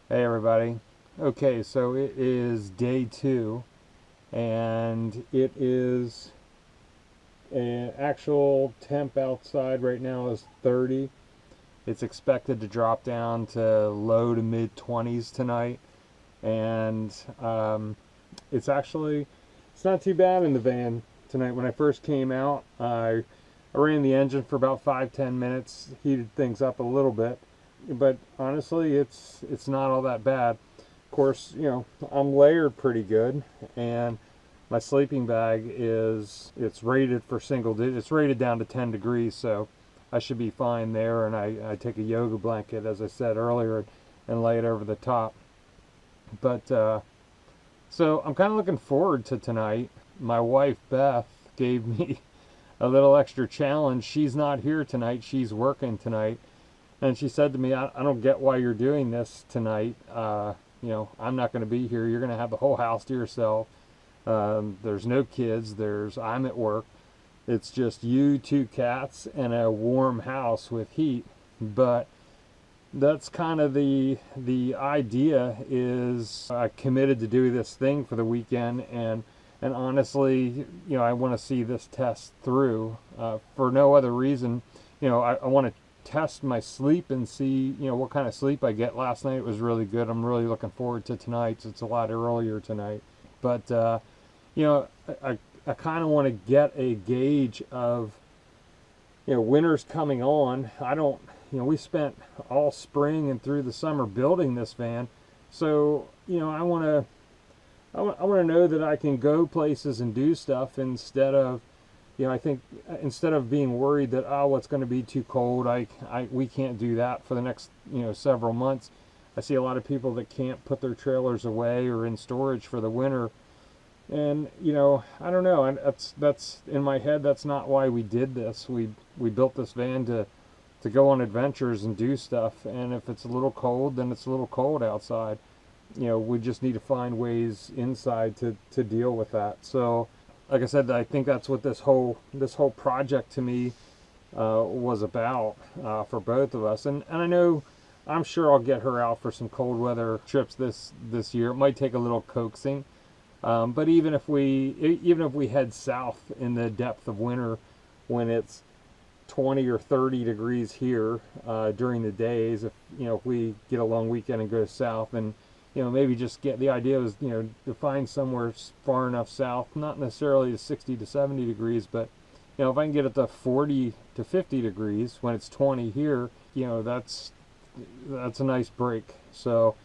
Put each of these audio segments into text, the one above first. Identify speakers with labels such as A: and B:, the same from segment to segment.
A: Hey everybody. Okay, so it is day 2 and it is an actual temp outside right now is 30. It's expected to drop down to low to mid 20s tonight, and it's not too bad in the van tonight. When I first came out, I ran the engine for about 5-10 minutes, heated things up a little bit, but honestly it's not all that bad. Of course, I'm layered pretty good, and my sleeping bag it's rated for single digit. It's rated down to 10 degrees, so I should be fine there. And I take a yoga blanket, as I said earlier, and lay it over the top. But so I'm kind of looking forward to tonight. My wife Beth gave me a little extra challenge. She's not here tonight. She's working tonight. And she said to me, I don't get why you're doing this tonight. I'm not going to be here. You're going to have the whole house to yourself. There's no kids. I'm at work. It's just you, 2 cats, and a warm house with heat. But that's kind of the idea. Is I committed to do this thing for the weekend, and honestly, I want to see this test through for no other reason. I want to test my sleep and see what kind of sleep I get. Last night was really good. I'm really looking forward to tonight. It's a lot earlier tonight, but I kind of want to get a gauge of winter's coming on. I don't we spent all spring and through the summer building this van, so I want to know that I can go places and do stuff instead of, I think instead of being worried that, oh, it's going to be too cold, we can't do that for the next, several months. I see a lot of people that can't put their trailers away or in storage for the winter. And, I don't know. And that's in my head. That's not why we did this. We built this van to go on adventures and do stuff. And if it's a little cold, then it's a little cold outside. We just need to find ways inside to deal with that. So, like I said, I think that's what this whole project to me was about for both of us. And I know, I'm sure I'll get her out for some cold weather trips this year. It might take a little coaxing, but even if we head south in the depth of winter, when it's 20 or 30 degrees here during the days, if we get a long weekend and go south, and maybe just get, the idea is, to find somewhere far enough south, not necessarily to 60 to 70 degrees, but, if I can get it to 40 to 50 degrees when it's 20 here, that's a nice break. So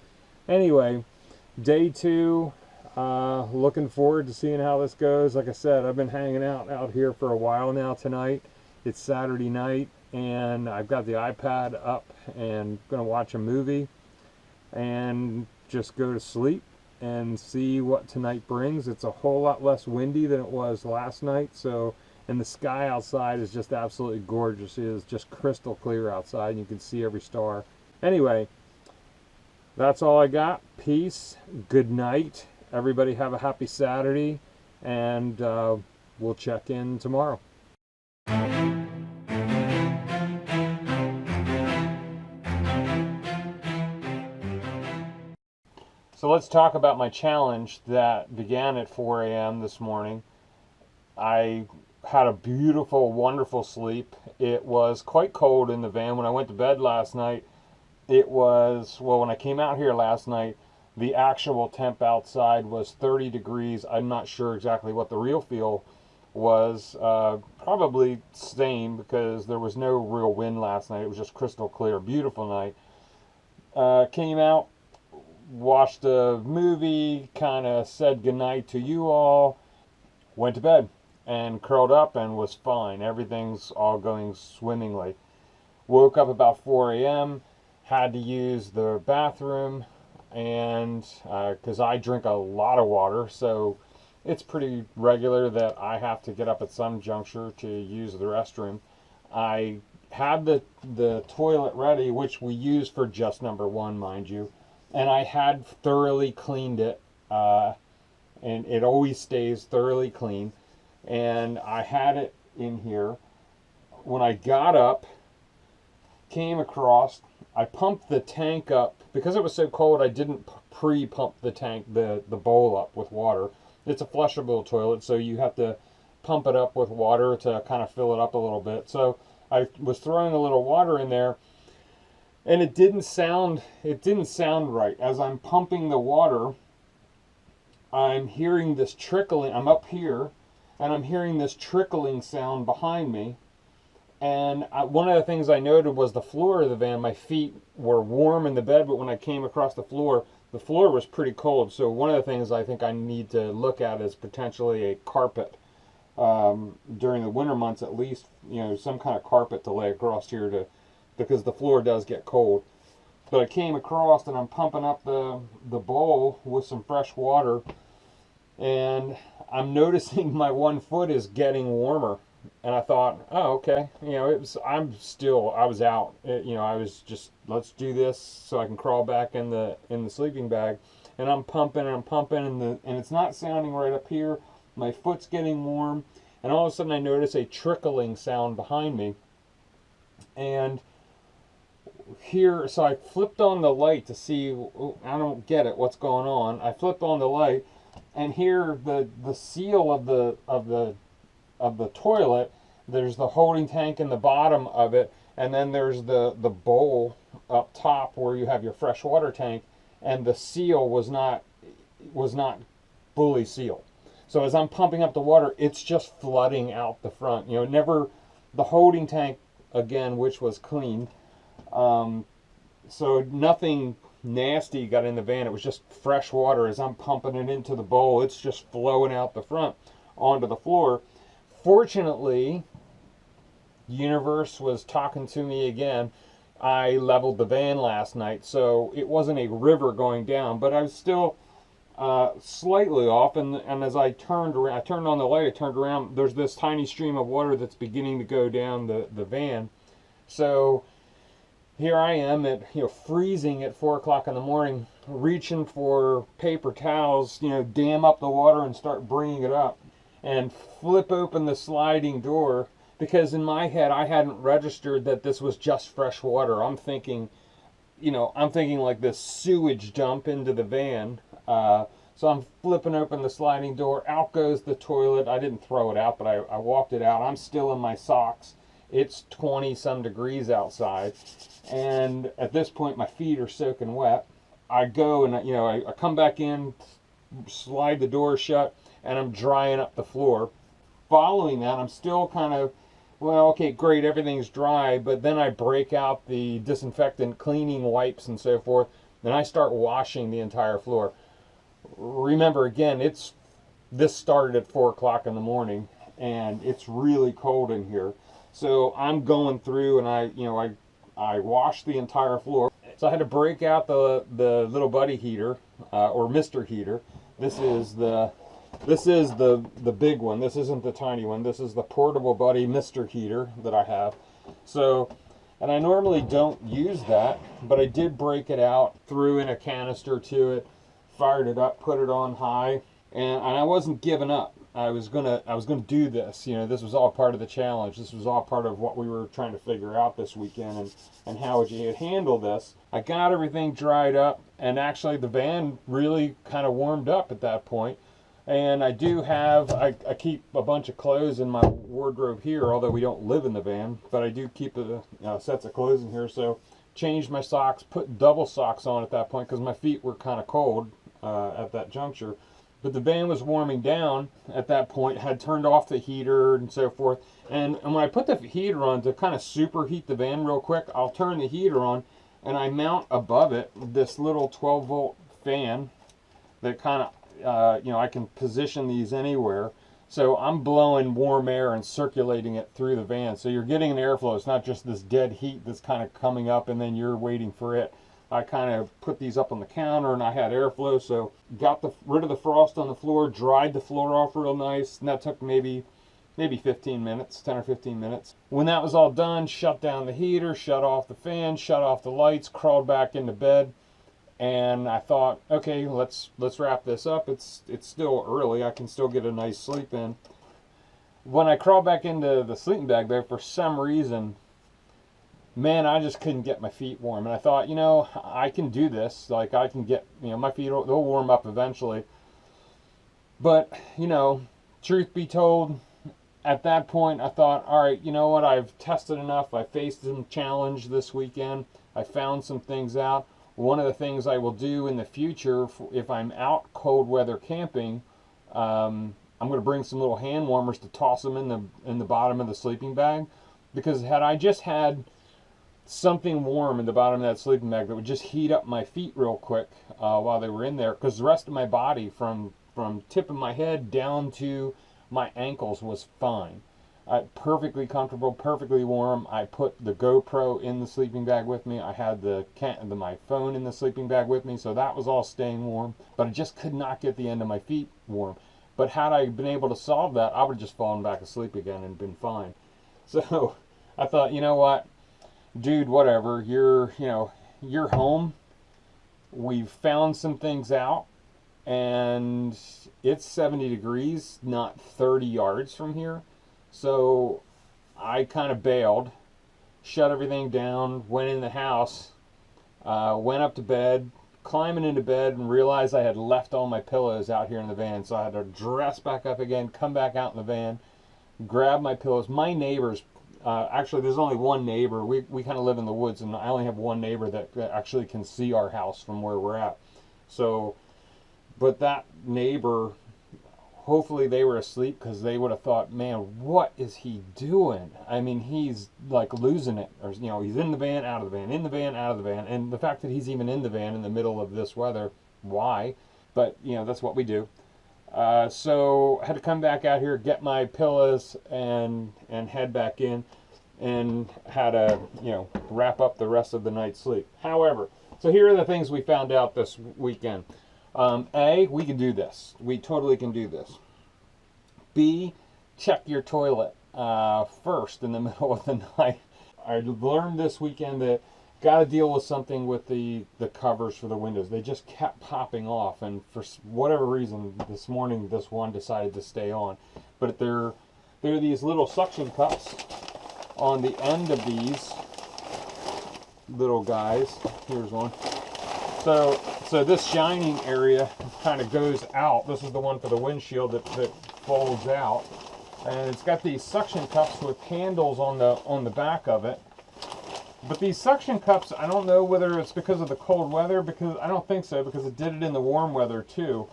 A: anyway, day 2, looking forward to seeing how this goes. Like I said, I've been hanging out here for a while now. Tonight, it's Saturday night, and I've got the iPad up and gonna watch a movie and just go to sleep and see what tonight brings. It's a whole lot less windy than it was last night, so, and the sky outside is just absolutely gorgeous. It is just crystal clear outside, and you can see every star. Anyway, that's all I got. Peace. Good night. Everybody have a happy Saturday, and we'll check in tomorrow. So let's talk about my challenge that began at 4 a.m. this morning. I had a beautiful, wonderful sleep. It was quite cold in the van. When I went to bed last night, it was, well, when I came out here last night, the actual temp outside was 30 degrees. I'm not sure exactly what the real feel was. Probably same, because there was no real wind last night. It was just crystal clear. Beautiful night. Came out, watched a movie, kind of said goodnight to you all, went to bed, and curled up and was fine. Everything's all going swimmingly. Woke up about 4 a.m., had to use the bathroom, and because I drink a lot of water, so it's pretty regular that I have to get up at some juncture to use the restroom. I had the toilet ready, which we use for just number 1, mind you, and I had thoroughly cleaned it, and it always stays thoroughly clean, and I had it in here. When I got up, came across, I pumped the tank up. Because it was so cold, I didn't pre-pump the tank, the bowl up with water. It's a flushable toilet, so you have to pump it up with water to kind of fill it up a little bit. So I was throwing a little water in there, and it didn't sound right. As I'm pumping the water, I'm hearing this trickling. I'm up here, and I'm hearing this trickling sound behind me. And one of the things I noted was the floor of the van. My feet were warm in the bed, but when I came across the floor was pretty cold. So one of the things I think I need to look at is potentially a carpet. During the winter months at least, some kind of carpet to lay across here, because the floor does get cold. But I came across, and I'm pumping up the bowl with some fresh water, and I'm noticing my one foot is getting warmer. And I thought, oh, okay, I was out. I was just, let's do this so I can crawl back in the sleeping bag. And I'm pumping and I'm pumping, and it's not sounding right up here. My foot's getting warm, and all of a sudden I notice a trickling sound behind me. And here, so I flipped on the light to see. I don't get it. What's going on? I flipped on the light, and here the seal of the toilet. There's the holding tank in the bottom of it, and then there's the bowl up top where you have your fresh water tank, and the seal was not fully sealed. So as I'm pumping up the water, it's just flooding out the front. Never the holding tank again, which was cleaned. So nothing nasty got in the van. It was just fresh water. As I'm pumping it into the bowl, it's just flowing out the front onto the floor. Fortunately, the universe was talking to me again. I leveled the van last night, so it wasn't a river going down, but I was still slightly off. And as I turned on the light, I turned around. There's this tiny stream of water that's beginning to go down the van. So here I am at freezing at 4 o'clock in the morning, reaching for paper towels, dam up the water and start bringing it up, and flip open the sliding door, because in my head I hadn't registered that this was just fresh water. I'm thinking like this sewage dump into the van. So I'm flipping open the sliding door. Out goes the toilet. I didn't throw it out, but I walked it out. I'm still in my socks. It's 20 some degrees outside, and at this point my feet are soaking wet. I go and I come back in, slide the door shut, and I'm drying up the floor. Following that, I'm still kind of, well, okay, great, everything's dry, but then I break out the disinfectant cleaning wipes and so forth, and I start washing the entire floor. Remember, again, this started at 4 o'clock in the morning, and it's really cold in here. So I'm going through, and I washed the entire floor. So I had to break out the little buddy heater, or Mr. Heater. This is the big one. This isn't the tiny one. This is the portable buddy Mr. Heater that I have. So, and I normally don't use that, but I did break it out, threw in a canister to it, fired it up, put it on high, and I wasn't giving up. I was gonna do this. This was all part of the challenge. This was all part of what we were trying to figure out this weekend, and how would you handle this. I got everything dried up, and actually the van really kind of warmed up at that point. And I do have, I keep a bunch of clothes in my wardrobe here, although we don't live in the van, but I do keep sets of clothes in here. So changed my socks, put double socks on at that point because my feet were kind of cold at that juncture. But the van was warming down at that point, had turned off the heater and so forth. And when I put the heater on to kind of superheat the van real quick, I'll turn the heater on and I mount above it this little 12-volt fan that kind of, I can position these anywhere. So I'm blowing warm air and circulating it through the van. So you're getting an airflow. It's not just this dead heat that's kind of coming up and then you're waiting for it. I kind of put these up on the counter and I had airflow, so got rid of the frost on the floor, dried the floor off real nice, and that took maybe 15 minutes, 10 or 15 minutes. When that was all done, shut down the heater, shut off the fan, shut off the lights, crawled back into bed, and I thought, okay, let's wrap this up. It's still early, I can still get a nice sleep in. When I crawled back into the sleeping bag there, for some reason, man, I just couldn't get my feet warm. And I thought, you know, I can do this. Like, I can get, you know, my feet, they'll warm up eventually. But, you know, truth be told, at that point, I thought, all right, you know what? I've tested enough. I faced some challenge this weekend. I found some things out. One of the things I will do in the future, if I'm out cold weather camping, I'm going to bring some little hand warmers to toss them in the bottom of the sleeping bag. Because had I just had something warm in the bottom of that sleeping bag that would just heat up my feet real quick while they were in there, because the rest of my body from tip of my head down to my ankles was fine. Perfectly comfortable, perfectly warm. I put the GoPro in the sleeping bag with me. I had my phone in the sleeping bag with me, so that was all staying warm. But I just could not get the end of my feet warm. But had I been able to solve that, I would have just fallen back asleep again and been fine. So I thought, you know what, dude, whatever. You're home. We've found some things out, and it's 70 degrees, not 30 yards from here. So I kind of bailed, shut everything down, went in the house, went up to bed, climbing into bed, and realized I had left all my pillows out here in the van. So I had to dress back up again, come back out in the van, grab my pillows. My neighbors, actually there's only one neighbor. We kind of live in the woods, and I only have one neighbor that actually can see our house from where we're at. So, but that neighbor, hopefully they were asleep, because they would have thought, man, what is he doing? I mean, he's like losing it. Or, you know, he's in the van, out of the van, in the van, out of the van. And the fact that he's even in the van in the middle of this weather, why? But, you know, that's what we do. So I had to come back out here, get my pillows, and head back in, and had to, you know, wrap up the rest of the night's sleep. However, so here are the things we found out this weekend. A, we can do this. We totally can do this. B, check your toilet first in the middle of the night. I learned this weekend that got to deal with something with the covers for the windows. They just kept popping off, and for whatever reason, this morning this one decided to stay on. But there are these little suction cups on the end of these little guys. Here's one. So this shining area kind of goes out. This is the one for the windshield that folds out, and it's got these suction cups with handles on the back of it. But these suction cups, I don't know whether it's because of the cold weather, because I don't think so, because it did it in the warm weather too.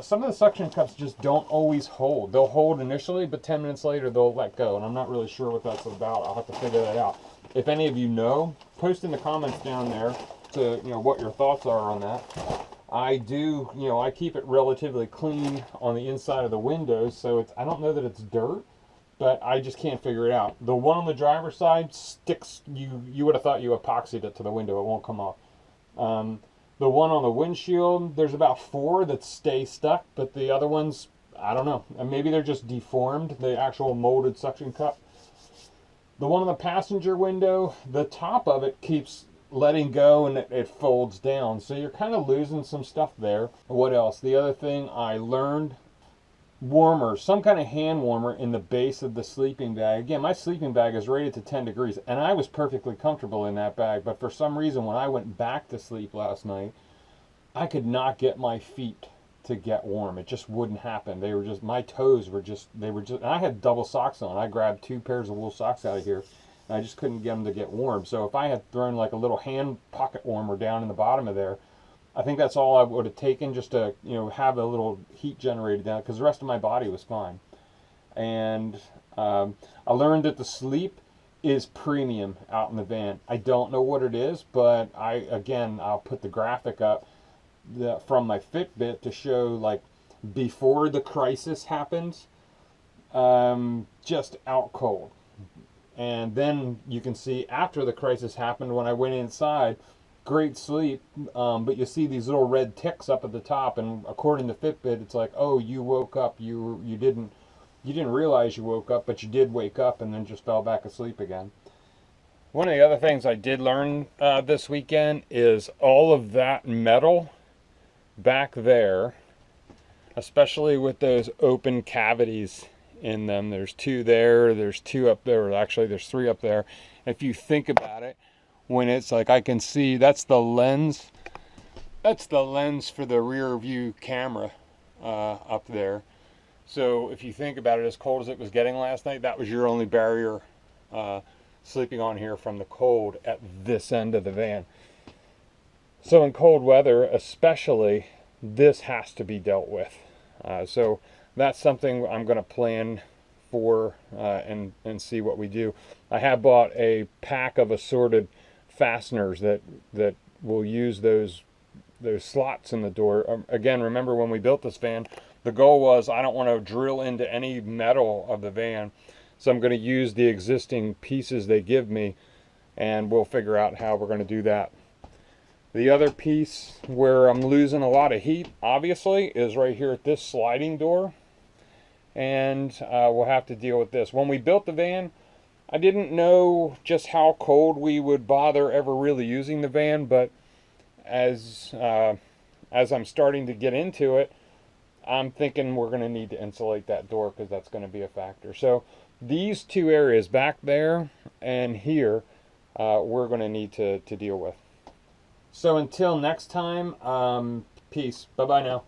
A: Some of the suction cups just don't always hold. They'll hold initially, but 10 minutes later they'll let go, and I'm not really sure what that's about. I'll have to figure that out. If any of you know, post in the comments down there to, you know, what your thoughts are on that. I do, you know, I keep it relatively clean on the inside of the windows, so I don't know that it's dirt, but I just can't figure it out. The one on the driver's side sticks, you would have thought you epoxied it to the window, it won't come off. The one on the windshield, there's about 4 that stay stuck, but the other ones, I don't know. Maybe they're just deformed, the actual molded suction cup. The one on the passenger window, the top of it keeps letting go, and it folds down. So you're kind of losing some stuff there. What else? The other thing I learned, warmers, some kind of hand warmer in the base of the sleeping bag. Again, my sleeping bag is rated to 10 degrees, and I was perfectly comfortable in that bag, but for some reason when I went back to sleep last night, I could not get my feet to get warm. It just wouldn't happen. They were just, my toes were just, and I had double socks on. I grabbed 2 pairs of wool socks out of here, and I just couldn't get them to get warm. So if I had thrown like a little hand pocket warmer down in the bottom of there, I think that's all I would have taken, just to, you know, have a little heat generated down, because the rest of my body was fine. And I learned that the sleep is premium out in the van. I don't know what it is, but I'll put the graphic up from my Fitbit to show, like, before the crisis happened, just out cold. And then you can see after the crisis happened, when I went inside, great sleep, but you see these little red ticks up at the top, and according to Fitbit, it's like, oh, you woke up, you didn't realize you woke up, but you did wake up and then just fell back asleep again. One of the other things I did learn this weekend is all of that metal back there, especially with those open cavities in them. There's 2 there, there's 2 up there, actually there's 3 up there. If you think about it, when it's like I can see that's the lens. That's the lens for the rear view camera up there. So if you think about it, as cold as it was getting last night, that was your only barrier sleeping on here from the cold at this end of the van. So in cold weather, especially, this has to be dealt with. So that's something I'm going to plan for and see what we do. I have bought a pack of assorted fasteners that will use those slots in the door. Again, remember when we built this van, the goal was I don't want to drill into any metal of the van, so I'm going to use the existing pieces they give me, and we'll figure out how we're going to do that. The other piece where I'm losing a lot of heat, obviously, is right here at this sliding door, and we'll have to deal with this. When we built the van, I didn't know just how cold we would bother ever really using the van, but as I'm starting to get into it, I'm thinking we're going to need to insulate that door because that's going to be a factor. So these two areas back there and here, we're going to need to deal with. So until next time, peace. Bye-bye now.